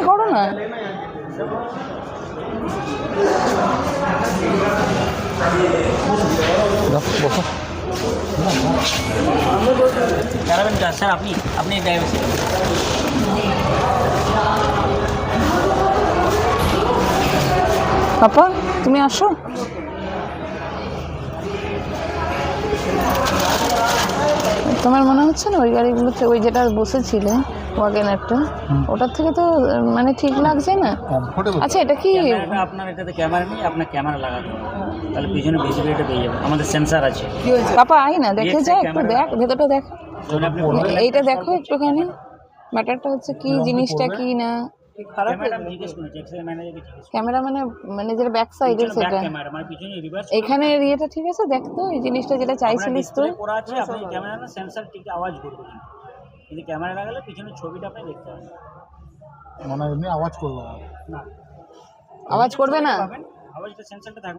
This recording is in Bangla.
করো না। বসো। দাঁড়াবেন স্যার, আপনি ড্রাইভার। পাপা তুমি আসো। তোমার মনে হচ্ছে না ওই গাড়িগুলোতে ওই যেটা বসেছিলে ওয়াগনারটা, ওটার থেকে তো মানে ঠিক লাগছে না? আচ্ছা এটা কি আপনার এটাতে ক্যামেরা নেই, আপনার ক্যামেরা লাগাতে হবে, তাহলে পিছনে ভিজিবিলিটি পেয়ে যাবেন। আমাদের সেন্সার আছে। পাপা আই না দেখে যা, একটু দেখ ভেতরটা দেখ, এইটা দেখো একটুখানি। ম্যাটারটা হচ্ছে কি জিনিসটা কি না ক্যামেরা মানে মানে যেটা ব্যাক সাইডের সেটা এখানে ইয়েটা ঠিক আছে, দেখ তো এই জিনিসটা যেটা চাইছিলিস তুই। আপনি ক্যামেরা না সেন্সার ঠিক আওয়াজ করবে, কিন্তু ক্যামেরা লাগালে পিছনের ছবিটা আপনি দেখতে পাবেন। মানে এমনি আওয়াজ করলো না, আওয়াজ করবে না, আওয়াজটা সেন্সারটা থাকবে।